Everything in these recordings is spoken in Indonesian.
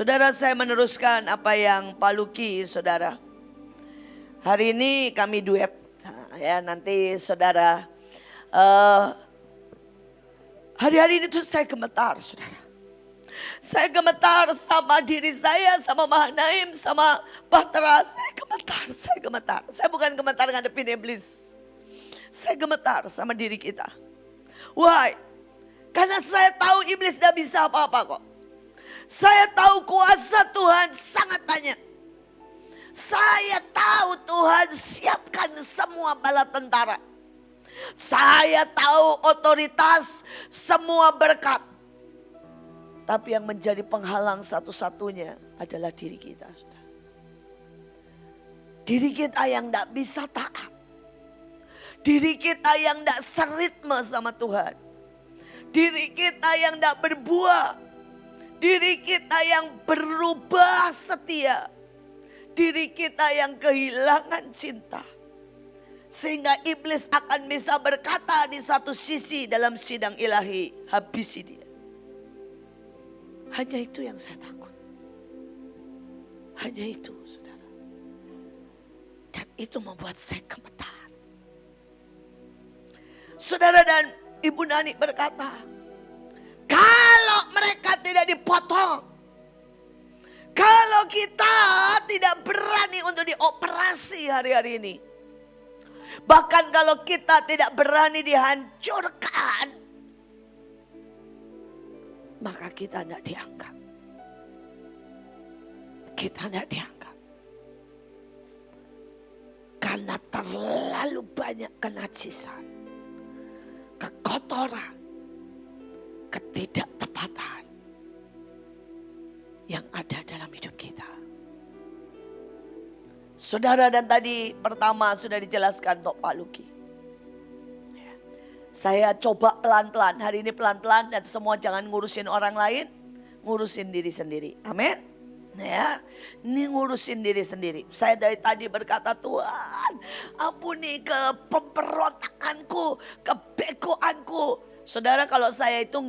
Saudara, saya meneruskan apa yang Pak Luki, saudara. Hari ini kami duet, ya nanti saudara. Hari-hari ini tuh saya gemetar, saudara. Saya gemetar sama diri saya, sama Mahanaim, sama Bahtera. Saya gemetar. Saya bukan gemetar ngadepin iblis. Saya gemetar sama diri kita. Why? Karena saya tahu iblis tidak bisa apa-apa kok. Saya tahu kuasa Tuhan sangat banyak. Saya tahu Tuhan siapkan semua bala tentara. Saya tahu otoritas semua berkat. Tapi yang menjadi penghalang satu-satunya adalah diri kita. Diri kita yang tidak bisa taat. Diri kita yang tidak seritme sama Tuhan. Diri kita yang tidak berbuah. Diri kita yang berubah setia. Diri kita yang kehilangan cinta. Sehingga iblis akan bisa berkata di satu sisi dalam sidang ilahi, habisi dia. Hanya itu yang saya takut. Hanya itu, saudara. Dan itu membuat saya gemetar. Saudara dan Ibu Nani berkata, kalau mereka tidak dipotong, kalau kita tidak berani untuk dioperasi hari-hari ini, bahkan kalau kita tidak berani dihancurkan, maka kita tidak dianggap. Kita tidak dianggap. Karena terlalu banyak kenajisan, kekotoran, ketidaktepatan yang ada dalam hidup kita. Saudara, dan tadi pertama sudah dijelaskan untuk Pak Luki. Saya coba pelan-pelan, hari ini pelan-pelan dan semua jangan ngurusin orang lain, ngurusin diri sendiri. Amin. Ya, ini ngurusin diri sendiri. Saya dari tadi berkata, Tuhan, ampuni pemberontakanku, kebegoanku. Saudara, kalau saya itu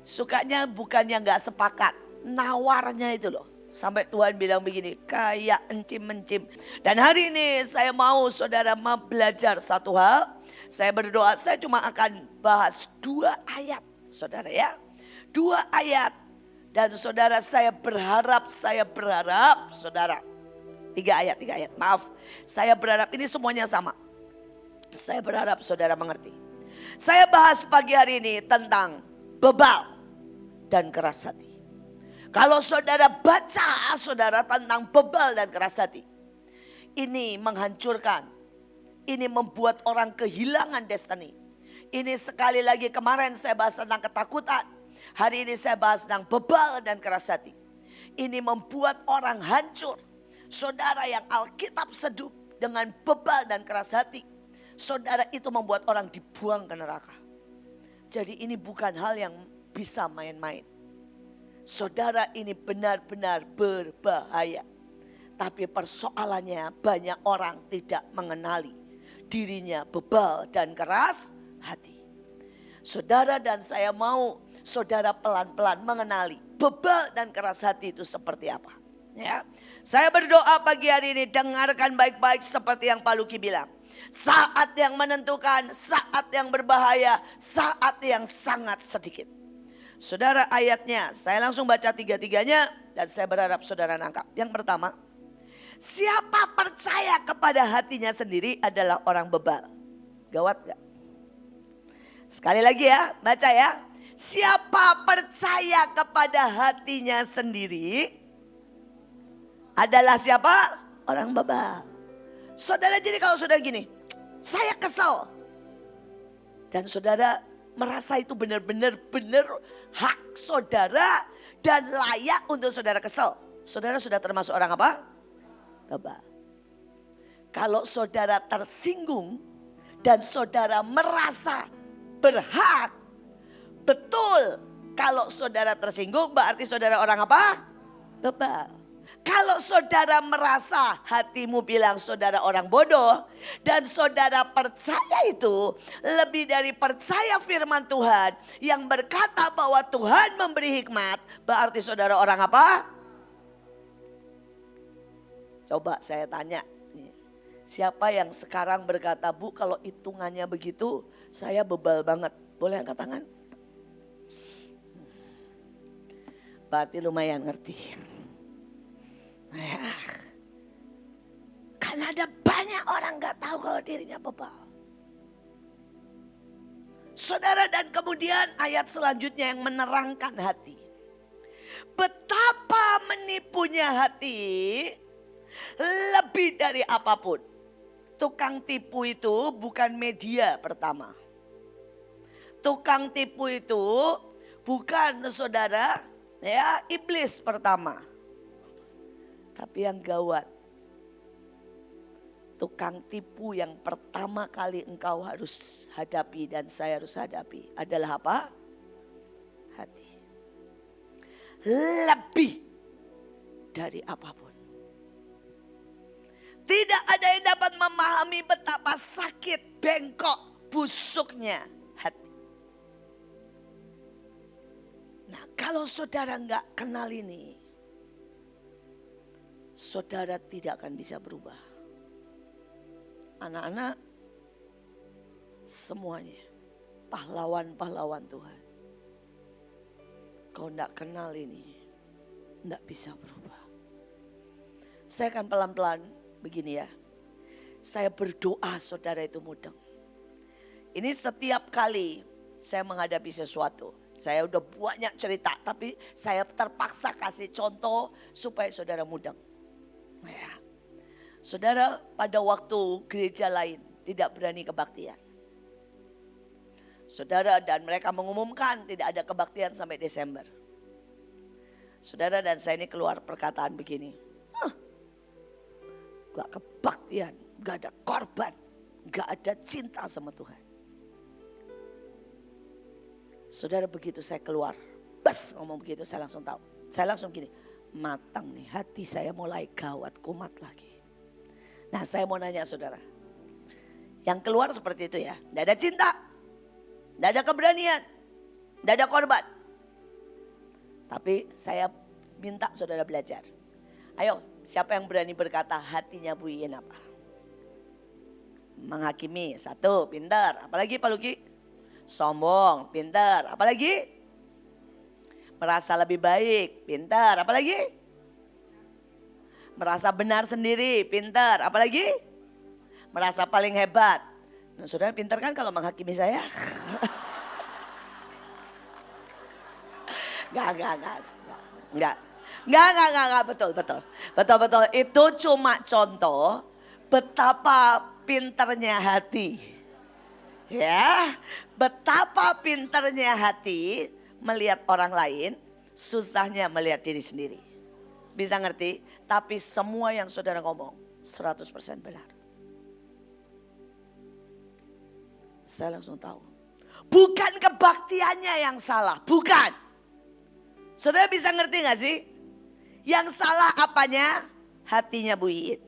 sukanya bukannya enggak sepakat, nawarnya itu loh. Sampai Tuhan bilang begini, kayak encim-encim. Dan hari ini saya mau saudara belajar satu hal. Saya berdoa, saya cuma akan bahas 2 ayat, saudara ya. 2 ayat. Dan saudara, saya berharap, saudara. 3 ayat, maaf. Saya berharap ini semuanya sama. Saya berharap saudara mengerti. Saya bahas pagi hari ini tentang bebal dan keras hati. Kalau saudara baca saudara tentang bebal dan keras hati, ini menghancurkan. Ini membuat orang kehilangan destiny. Ini sekali lagi kemarin saya bahas tentang ketakutan. Hari ini saya bahas tentang bebal dan keras hati. Ini membuat orang hancur. Saudara yang Alkitab seduh dengan bebal dan keras hati, saudara itu membuat orang dibuang ke neraka. Jadi ini bukan hal yang bisa main-main. Saudara, ini benar-benar berbahaya. Tapi persoalannya banyak orang tidak mengenali dirinya bebal dan keras hati. Saudara, dan saya mau saudara pelan-pelan mengenali bebal dan keras hati itu seperti apa. Ya, saya berdoa pagi hari ini, dengarkan baik-baik seperti yang Pak Luki bilang. Saat yang menentukan, saat yang berbahaya, saat yang sangat sedikit. Saudara, ayatnya saya langsung baca 3-3-nya dan saya berharap saudara nangkap. Yang pertama, siapa percaya kepada hatinya sendiri adalah orang bebal. Gawat gak? Sekali lagi ya, baca ya. Siapa percaya kepada hatinya sendiri adalah siapa? Orang bebal. Saudara, jadi kalau saudara gini, saya kesel. Dan saudara merasa itu benar-benar hak saudara dan layak untuk saudara kesel. Saudara sudah termasuk orang apa? Bebal. Kalau saudara tersinggung dan saudara merasa berhak, betul. Kalau saudara tersinggung berarti saudara orang apa? Bebal. Kalau saudara merasa hatimu bilang saudara orang bodoh dan saudara percaya itu lebih dari percaya firman Tuhan yang berkata bahwa Tuhan memberi hikmat, berarti saudara orang apa? Coba saya tanya, siapa yang sekarang berkata, Bu kalau hitungannya begitu saya bebal banget. Boleh angkat tangan? Berarti lumayan ngerti. Karena ada banyak orang gak tahu kalau dirinya bebal. Saudara, dan kemudian ayat selanjutnya yang menerangkan hati. Betapa menipunya hati lebih dari apapun. Tukang tipu itu bukan media pertama. Tukang tipu itu bukan, saudara, ya, iblis pertama. Tapi yang gawat, tukang tipu yang pertama kali engkau harus hadapi dan saya harus hadapi adalah apa? Hati. Lebih dari apapun. Tidak ada yang dapat memahami betapa sakit, bengkok, busuknya hati. Nah, kalau saudara nggak kenal ini, saudara tidak akan bisa berubah. Anak-anak semuanya pahlawan-pahlawan Tuhan. Kau enggak kenal ini, enggak bisa berubah. Saya akan pelan-pelan begini ya. Saya berdoa saudara itu mudeng. Ini setiap kali saya menghadapi sesuatu. Saya udah banyak cerita, tapi saya terpaksa kasih contoh supaya saudara mudeng. Ya. Saudara, pada waktu gereja lain tidak berani kebaktian. Saudara, dan mereka mengumumkan tidak ada kebaktian sampai Desember. Saudara, dan saya ini keluar perkataan begini. Gak kebaktian, gak ada korban, gak ada cinta sama Tuhan. Saudara, begitu saya keluar, bas ngomong begitu, saya langsung tahu. Saya langsung gini, matang nih, hati saya mulai gawat, kumat lagi. Nah, saya mau nanya saudara, yang keluar seperti itu ya, tidak ada cinta, tidak ada keberanian, tidak ada korban. Tapi saya minta saudara belajar. Ayo, siapa yang berani berkata hatinya Bu Iin apa? Menghakimi, satu, pintar. Apalagi Pak Luki? Sombong, pintar. Apalagi? Merasa lebih baik, pintar. Apalagi? Merasa benar sendiri, pintar. Apalagi? Merasa paling hebat. Nah, saudara pintar kan kalau menghakimi saya? Enggak, betul. Itu cuma contoh betapa pintarnya hati. Ya, betapa pintarnya hati melihat orang lain, susahnya melihat diri sendiri. Bisa ngerti? Tapi semua yang saudara ngomong 100% benar. Saya langsung tahu. Bukan kebaktiannya yang salah, bukan. Saudara bisa ngerti gak sih? Yang salah apanya? Hatinya Bu Iin.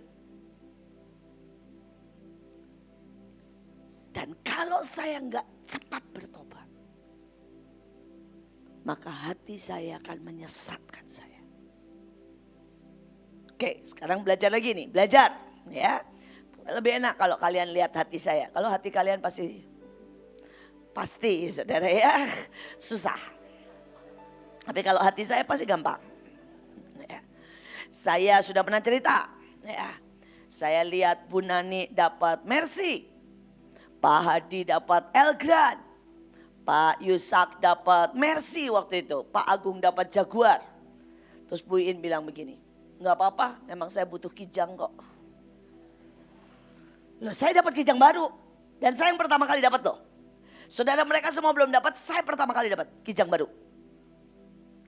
Dan kalau saya nggak cepat bertobat, maka hati saya akan menyesatkan saya. Oke, sekarang belajar lagi nih, belajar ya. Lebih enak kalau kalian lihat hati saya. Kalau hati kalian pasti saudara ya, susah. Tapi kalau hati saya pasti gampang. Ya. Saya sudah pernah cerita, ya. Saya lihat Bu Nani dapat Mercy, Pak Hadi dapat Elgrand, Pak Yusak dapat Mercy waktu itu, Pak Agung dapat Jaguar. Terus Bu Iin bilang begini, nggak apa-apa, memang saya butuh kijang kok. Loh, saya dapat kijang baru dan saya yang pertama kali dapat loh. Saudara mereka semua belum dapat, saya pertama kali dapat kijang baru.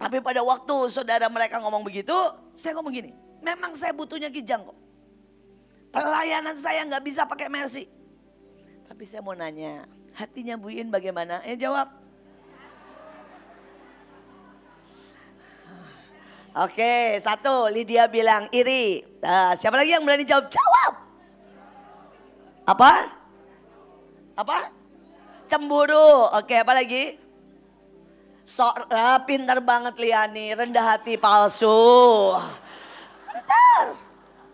Tapi pada waktu saudara mereka ngomong begitu, saya ngomong gini, memang saya butuhnya kijang kok. Pelayanan saya nggak bisa pakai Mercy. Tapi saya mau nanya, hatinya Bu Iin bagaimana? Jawab. Oke, satu, Lydia bilang iri. Nah, siapa lagi yang berani jawab? Jawab. Apa? Cemburu. Oke, apa lagi? Pintar banget Liani, rendah hati palsu.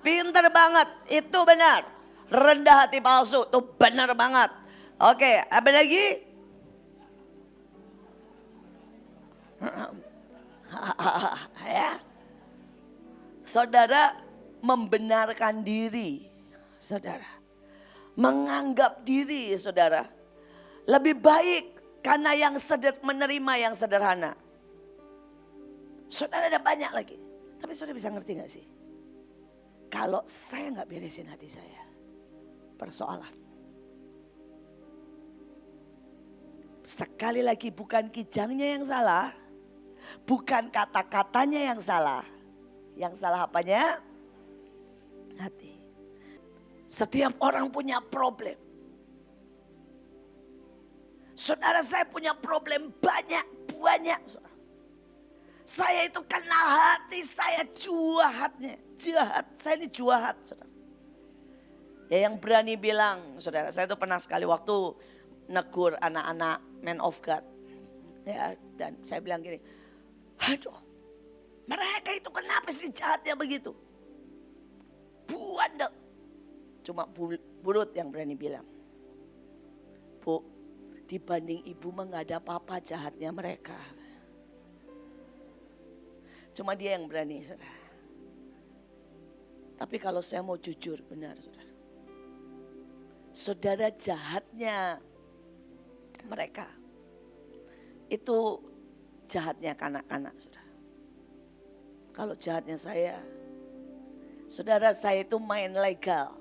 Pintar benar banget, itu benar. Rendah hati palsu, itu benar banget. Oke, apa lagi? Ya. Saudara membenarkan diri, saudara. Menganggap diri, saudara. Lebih baik karena yang menerima yang sederhana. Saudara ada banyak lagi. Tapi saudara bisa ngerti gak sih? Kalau saya gak beresin hati saya, persoalan. Sekali lagi bukan kijangnya yang salah. Bukan kata-katanya yang salah. Yang salah apanya? Hati. Setiap orang punya problem. Saudara, saya punya problem banyak. Saya itu kena hati saya jahat. Saya ini jahat, saudara. Ya yang berani bilang, saudara, saya itu pernah sekali waktu negur anak-anak man of God. Ya, dan saya bilang gini, aduh, mereka itu kenapa sih jahatnya begitu? Buandel. Cuma Burut yang berani bilang, Bu, dibanding ibu mah gak ada apa-apa jahatnya mereka. Cuma dia yang berani, saudara. Tapi kalau saya mau jujur, benar, saudara. Saudara, jahatnya mereka itu jahatnya kanak-kanak, saudara. Kalau jahatnya saya, saudara, saya itu main legal.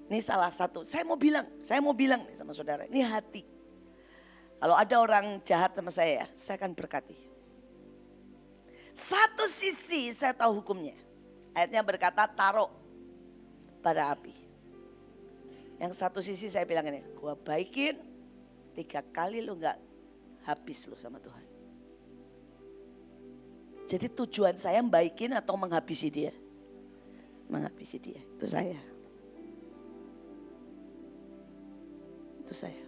Ini salah satu, saya mau bilang nih sama saudara, ini hati. Kalau ada orang jahat sama saya akan berkati. Satu sisi saya tahu hukumnya. Ayatnya berkata taruh bara api. Yang satu sisi saya bilang ini, gua baikin 3 kali lu gak habis lu sama Tuhan. Jadi tujuan saya baikin atau menghabisi dia? Menghabisi dia, itu saya. Itu saya.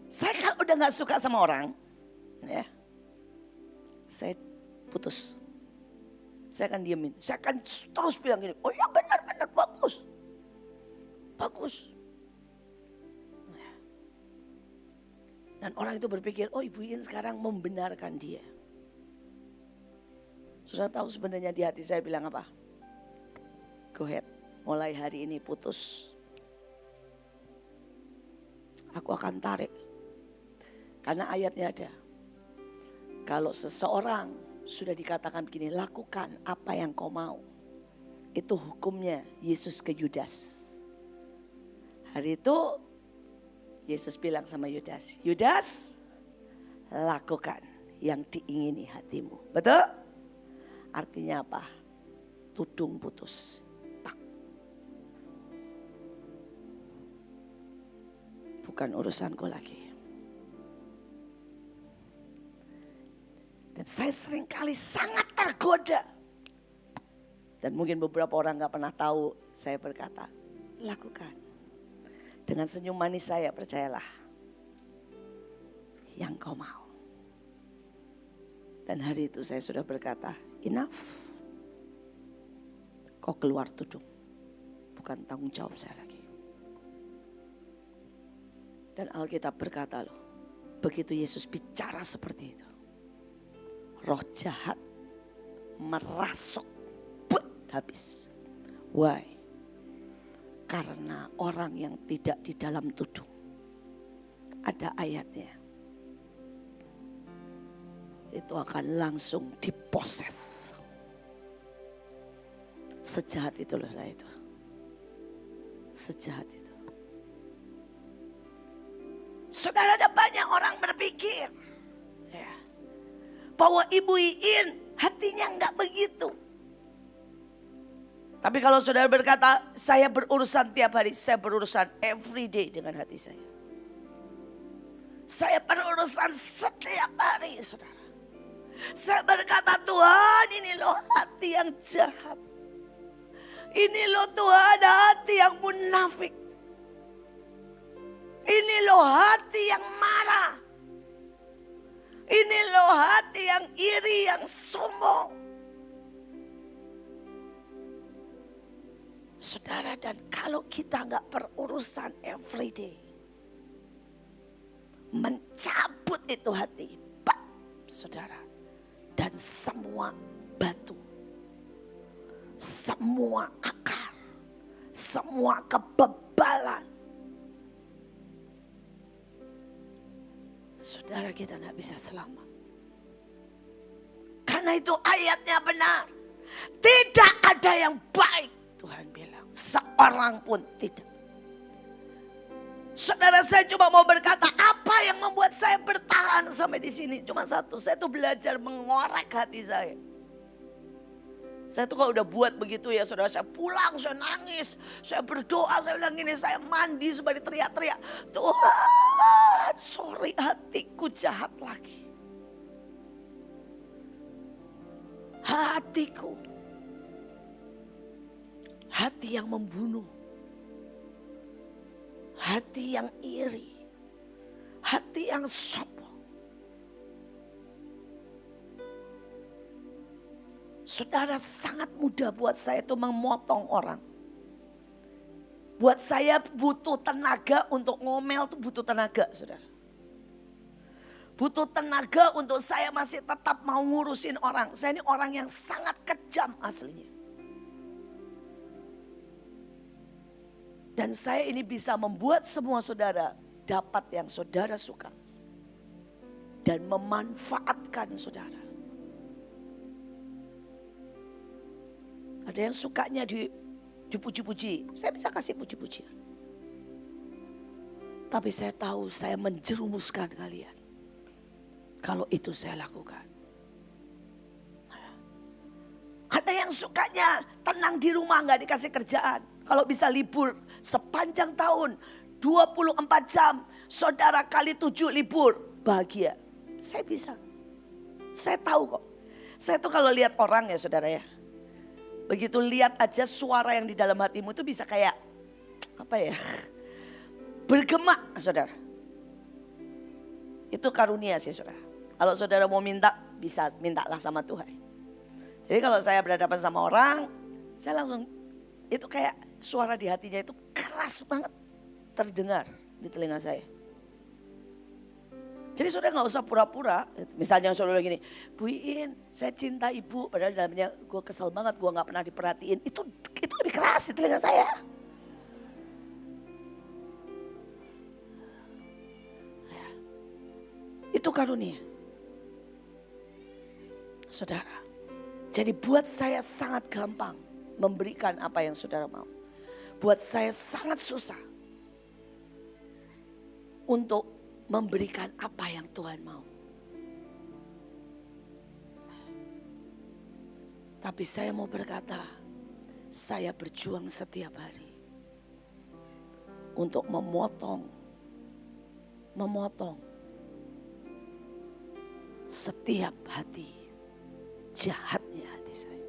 Saya kalau udah gak suka sama orang, ya, saya putus. Saya akan diemin. Saya akan terus bilang gini, oh ya benar, bagus. Bagus. Ya. Dan orang itu berpikir, oh Ibu Iin sekarang membenarkan dia. Sudah tahu sebenarnya di hati saya bilang apa? Go ahead, mulai hari ini putus. Aku akan tarik. Karena ayatnya ada. Kalau seseorang sudah dikatakan begini, lakukan apa yang kau mau. Itu hukumnya Yesus ke Yudas. Hari itu Yesus bilang sama Yudas, Yudas, lakukan yang diingini hatimu. Betul? Artinya apa? Tudung putus. Bukan urusanku lagi. Dan saya seringkali sangat tergoda. Dan mungkin beberapa orang gak pernah tahu, saya berkata, lakukan. Dengan senyum manis saya, percayalah. Yang kau mau. Dan hari itu saya sudah berkata, enough. Kau keluar tudung. Bukan tanggung jawab saya lagi. Dan Alkitab berkata loh, begitu Yesus bicara seperti itu, roh jahat merasuk, habis. Why? Karena orang yang tidak di dalam tudung, ada ayatnya, itu akan langsung diposes. Sejahat itu loh saya itu. Sejahat itu. Saudara, ada banyak orang berpikir ya, bahwa Ibu Iin hatinya enggak begitu. Tapi kalau saudara berkata, saya berurusan tiap hari, saya berurusan every day dengan hati saya. Saya berurusan setiap hari, saudara. Saya berkata, Tuhan, ini loh hati yang jahat. Ini loh Tuhan, hati yang munafik. Ini loh hati yang marah. Ini loh hati yang iri, yang sombong. Saudara, dan kalau kita nggak berurusan everyday, mencabut itu hati, Pak, saudara, dan semua batu, semua akar, semua kebebalan, saudara, kita nggak bisa selamat. Karena itu ayatnya benar, tidak ada yang baik, Tuhan bilang, seorang pun tidak. Saudara, saya cuma mau berkata, apa yang membuat saya bertahan sampai di sini? Cuma satu, saya tuh belajar mengorek hati saya. Saya tuh kalau udah buat begitu ya saudara, saya pulang, saya nangis, saya berdoa, saya bilang gini, saya mandi supaya teriak-teriak, Tuhan, sorry, hatiku jahat lagi. Hatiku, hati yang membunuh, hati yang iri, hati yang sombong. Saudara, sangat mudah buat saya itu memotong orang. Buat saya butuh tenaga untuk ngomel tuh butuh tenaga, saudara. Butuh tenaga untuk saya masih tetap mau ngurusin orang. Saya ini orang yang sangat kejam aslinya. Dan saya ini bisa membuat semua saudara dapat yang saudara suka. Dan memanfaatkan saudara. Ada yang sukanya dipuji-puji. Saya bisa kasih puji-pujian. Tapi saya tahu saya menjerumuskan kalian. Kalau itu saya lakukan. Ada yang sukanya tenang di rumah, gak dikasih kerjaan. Kalau bisa libur sepanjang tahun, 24 jam, saudara kali 7 libur, bahagia. Saya bisa. Saya tahu kok. Saya tuh kalau lihat orang ya saudara ya. Begitu lihat aja suara yang di dalam hatimu itu bisa kayak, apa ya, bergema saudara. Itu karunia sih saudara. Kalau saudara mau minta, bisa mintalah sama Tuhan. Jadi kalau saya berhadapan sama orang, saya langsung, itu kayak suara di hatinya itu keras banget terdengar di telinga saya. Jadi saudara gak usah pura-pura, misalnya saudara gini, Bu Iin, saya cinta ibu, padahal dalamnya gue kesel banget, gue gak pernah diperhatiin. Itu lebih keras di telinga saya. Itu karunia. Saudara, jadi buat saya sangat gampang memberikan apa yang saudara mau. Buat saya sangat susah untuk memberikan apa yang Tuhan mau. Tapi saya mau berkata, saya berjuang setiap hari untuk memotong setiap hati jahatnya hati saya.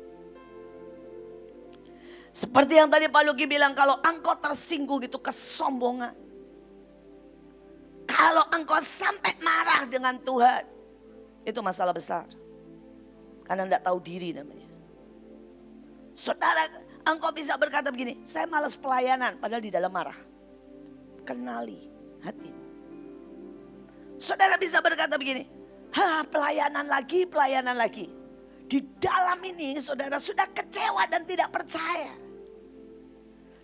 Seperti yang tadi Pak Luki bilang, kalau engkau tersinggung itu kesombongan. Kalau engkau sampai marah dengan Tuhan, itu masalah besar. Karena enggak tahu diri namanya. Saudara, engkau bisa berkata begini, saya malas pelayanan, padahal di dalam marah. Kenali hatimu. Saudara bisa berkata begini, pelayanan lagi. Di dalam ini saudara sudah kecewa dan tidak percaya.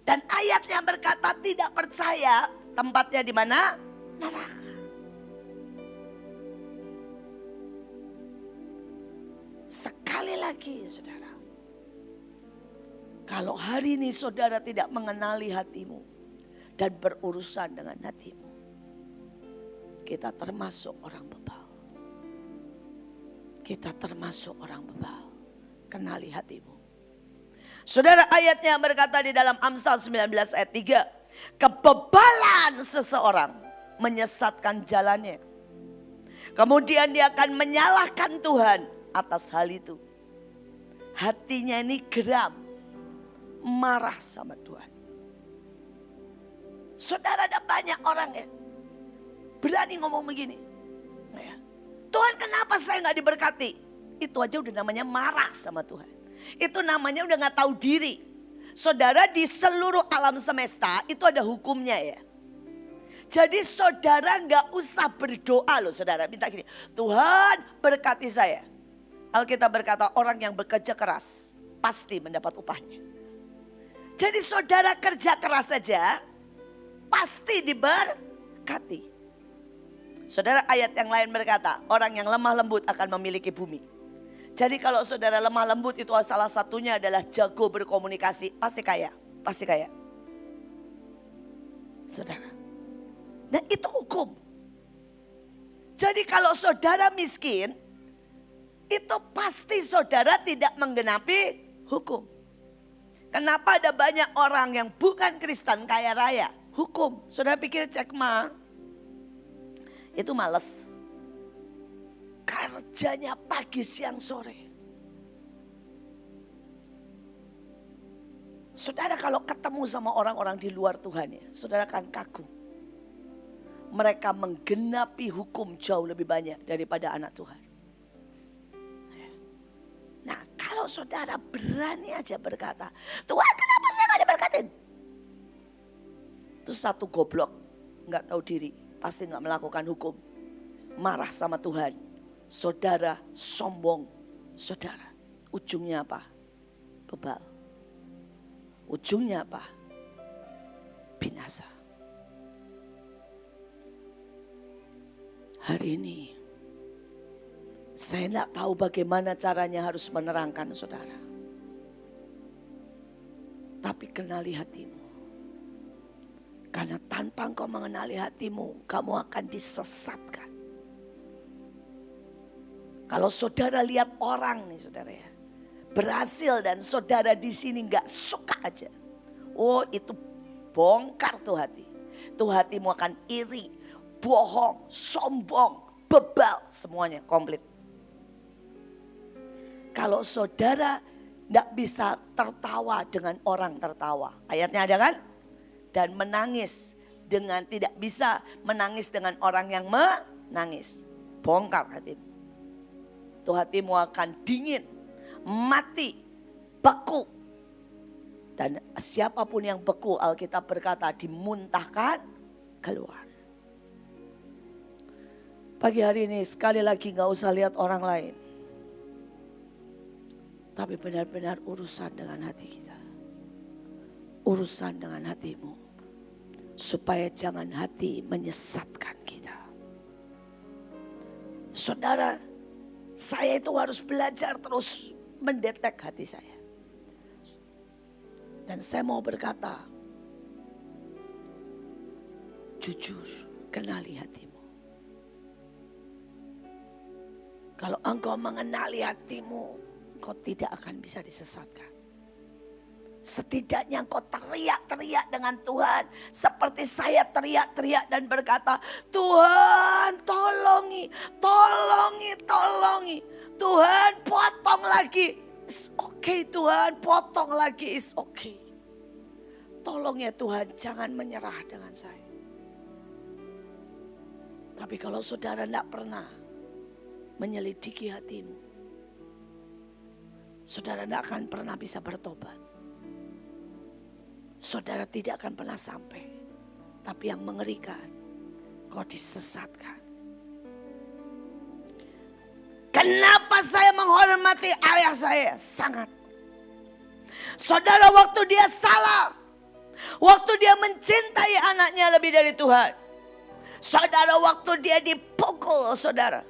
Dan ayatnya berkata tidak percaya, tempatnya di mana? Neraka. Sekali lagi saudara. Kalau hari ini saudara tidak mengenali hatimu dan berurusan dengan hatimu, kita termasuk orang bebal. Kita termasuk orang bebal. Kenali hatimu. Saudara, ayatnya berkata di dalam Amsal 19 ayat 3. Kebebalan seseorang menyesatkan jalannya. Kemudian dia akan menyalahkan Tuhan atas hal itu. Hatinya ini geram. Marah sama Tuhan. Saudara, ada banyak orang ya. Berani ngomong begini. Tuhan, kenapa saya gak diberkati? Itu aja udah namanya marah sama Tuhan. Itu namanya udah gak tahu diri. Saudara, di seluruh alam semesta itu ada hukumnya ya. Jadi saudara gak usah berdoa loh saudara. Minta gini, Tuhan berkati saya. Alkitab berkata orang yang bekerja keras pasti mendapat upahnya. Jadi saudara kerja keras saja pasti diberkati. Saudara, ayat yang lain berkata orang yang lemah lembut akan memiliki bumi. Jadi kalau saudara lemah lembut itu salah satunya adalah jago berkomunikasi. Pasti kaya, pasti kaya. Saudara. Nah itu hukum. Jadi kalau saudara miskin, itu pasti saudara tidak menggenapi hukum. Kenapa ada banyak orang yang bukan Kristen kaya raya? Hukum. Saudara pikir Jack Ma itu males. Kerjanya pagi siang sore. Saudara kalau ketemu sama orang-orang di luar Tuhan ya, saudara akan kagum. Mereka menggenapi hukum jauh lebih banyak daripada anak Tuhan. Nah kalau saudara berani aja berkata, Tuhan kenapa saya gak diberkatin? Itu satu goblok, gak tahu diri, pasti gak melakukan hukum. Marah sama Tuhan. Saudara sombong, saudara. Ujungnya apa? Bebal. Ujungnya apa? Binasa. Hari ini saya tidak tahu bagaimana caranya harus menerangkan saudara. Tapi kenali hatimu. Karena tanpa engkau mengenali hatimu, kamu akan disesatkan. Kalau saudara lihat orang nih saudara ya, berhasil dan saudara di sini nggak suka aja. Oh itu bongkar tuh hati. Tuh hatimu akan iri. Bohong, sombong, bebal, semuanya komplit. Kalau saudara tidak bisa tertawa dengan orang tertawa. Ayatnya ada kan? Dan menangis dengan tidak bisa menangis dengan orang yang menangis. Bongkar hatimu. Tuh hatimu akan dingin, mati, beku. Dan siapapun yang beku, Alkitab berkata dimuntahkan keluar. Pagi hari ini sekali lagi gak usah lihat orang lain. Tapi benar-benar urusan dengan hati kita. Urusan dengan hatimu. Supaya jangan hati menyesatkan kita. Saudara, saya itu harus belajar terus mendetek hati saya. Dan saya mau berkata, jujur, kenali hatimu. Kalau engkau mengenali hatimu, engkau tidak akan bisa disesatkan. Setidaknya engkau teriak-teriak dengan Tuhan. Seperti saya teriak-teriak dan berkata, Tuhan tolongi, tolongi, tolongi. Tuhan potong lagi. It's okay Tuhan, potong lagi, it's okay. Tolong ya Tuhan, jangan menyerah dengan saya. Tapi kalau saudara tidak pernah menyelidiki hatimu, saudara tidak akan pernah bisa bertobat. Saudara tidak akan pernah sampai. Tapi yang mengerikan, kau disesatkan. Kenapa saya menghormati ayah saya? Sangat. Saudara, waktu dia salah, waktu dia mencintai anaknya lebih dari Tuhan. Saudara, waktu dia dipukul, saudara,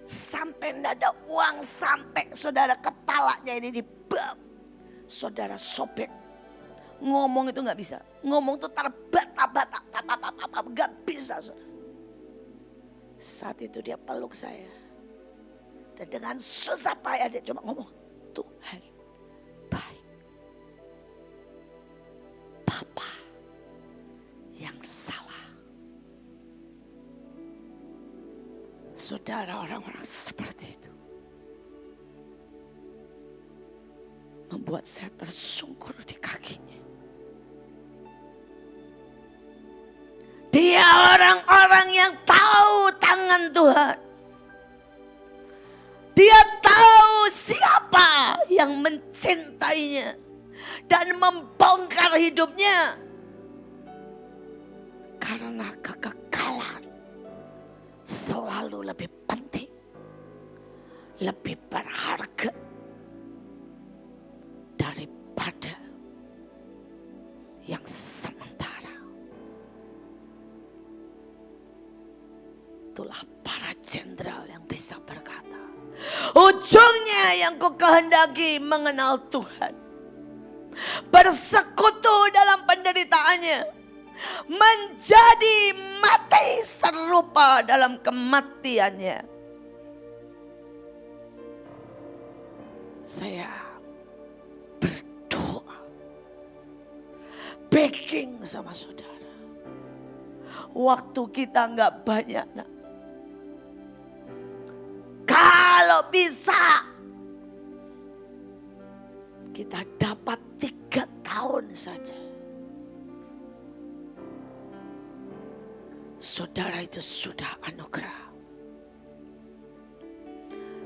sampai tidak ada uang, sampai saudara kepalanya ini dibam, saudara sobek. Ngomong itu gak bisa. Ngomong itu terbata-bata. Gak bisa saudara. Saat itu dia peluk saya. Dan dengan susah payah dia cuma ngomong, Tuhan baik. Papa yang salah. Saudara, orang-orang seperti itu membuat saya tersungkur di kakinya. Dia orang-orang yang tahu tangan Tuhan. Dia tahu siapa yang mencintainya. dan membongkar hidupnya. Karena kekekalan selalu lebih penting, lebih berharga daripada yang sementara. Itulah para jenderal yang bisa berkata, ujungnya yang ku kehendaki mengenal Tuhan, bersekutu dalam penderitaannya, menjadi mati serupa dalam kematiannya. Saya berdoa, begging sama saudara. Waktu kita nggak banyak, nak. Kalau bisa kita dapat 3 tahun saja, saudara itu sudah anugerah.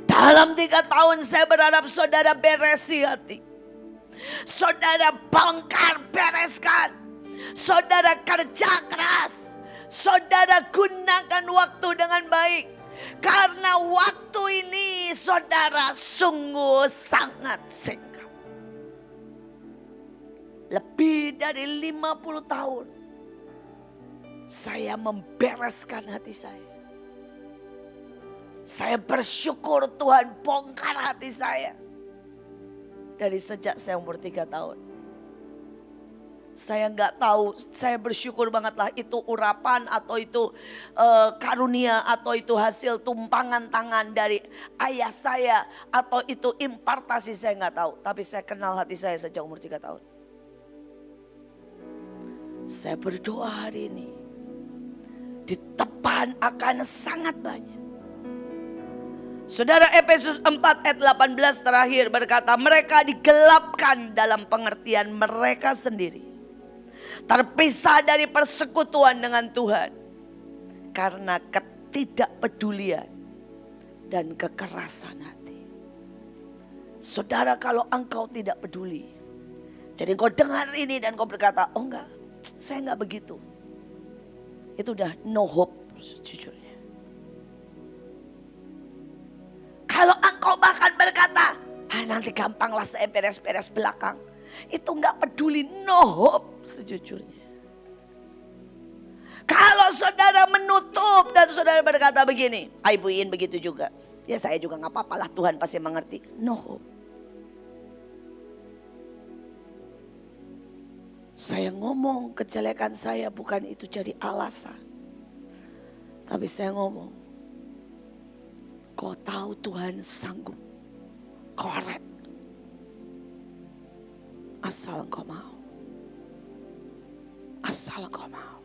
Dalam 3 tahun saya berharap saudara beresi hati. Saudara bongkar bereskan. Saudara kerja keras. Saudara gunakan waktu dengan baik. Karena waktu ini saudara sungguh sangat singkat. Lebih dari 50 tahun. Saya membereskan hati saya. Saya bersyukur Tuhan bongkar hati saya. Dari sejak saya umur 3 tahun. Saya nggak tahu, saya bersyukur banget lah itu urapan atau itu karunia atau itu hasil tumpangan tangan dari ayah saya. Atau itu impartasi saya nggak tahu. Tapi saya kenal hati saya sejak umur 3 tahun. Saya berdoa hari ini. Ditepan akan sangat banyak. Saudara, Efesus 4 ayat 18 terakhir berkata, mereka digelapkan dalam pengertian mereka sendiri. Terpisah dari persekutuan dengan Tuhan. Karena ketidakpedulian dan kekerasan hati. Saudara, kalau engkau tidak peduli. Jadi engkau dengar ini dan engkau berkata, oh enggak, saya enggak begitu. Itu udah no hope sejujurnya. Kalau engkau bahkan berkata, nanti gampanglah saya beres-beres belakang. Itu enggak peduli, no hope sejujurnya. Kalau saudara menutup dan saudara berkata begini, Ibu In begitu juga. Ya saya juga gak apa-apa lah, Tuhan pasti mengerti. No hope. Saya ngomong kejelekan saya bukan itu jadi alasan. Tapi saya ngomong, kau tahu Tuhan sanggup korek. Asal engkau mau. Asal engkau mau.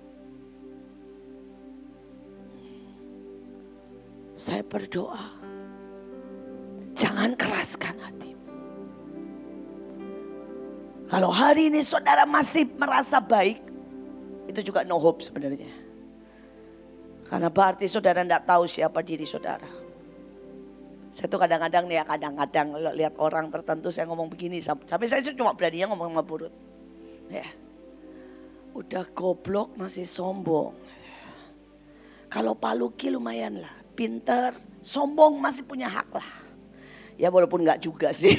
Saya berdoa, jangan keraskan hatimu. Kalau hari ini saudara masih merasa baik, itu juga no hope sebenarnya. Karena berarti saudara tidak tahu siapa diri saudara. Saya tuh kadang-kadang nih ya, kadang-kadang lihat orang tertentu saya ngomong begini. Tapi saya cuma beraninya ngomong sama Burut. Ya. Udah goblok masih sombong. Kalau Pak Luki lumayan lah. Pinter, sombong masih punya hak lah. Ya walaupun enggak juga sih.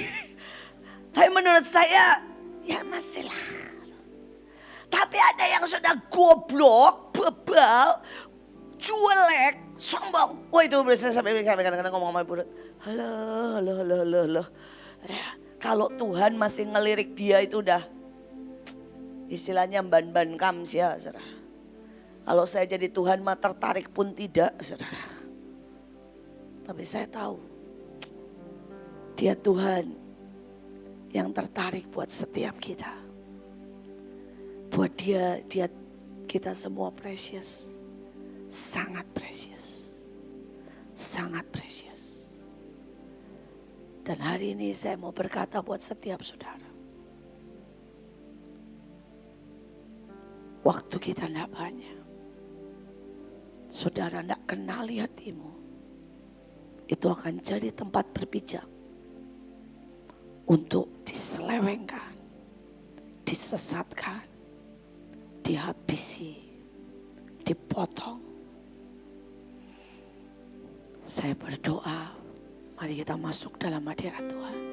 Tapi menurut saya ya masih lah. Tapi ada yang sudah goblok, bebal, cuelek, sombong. Wah itu saya sampai kadang-kadang ngomong sama Burut. Halo. Ya, kalau Tuhan masih ngelirik dia itu udah istilahnya ban-ban kam sih ya saudara. Kalau saya jadi Tuhan mah tertarik pun tidak saudara. Tapi saya tahu dia Tuhan yang tertarik buat setiap kita. Buat dia kita semua precious. Sangat precious. Sangat precious. Dan hari ini saya mau berkata buat setiap saudara. Waktu kita tidak banyak. Saudara tidak kenali hatimu. Itu akan jadi tempat berpijak. Untuk diselewengkan. disesatkan, dihabisi, dipotong. Saya berdoa, mari kita masuk dalam hadirat Tuhan.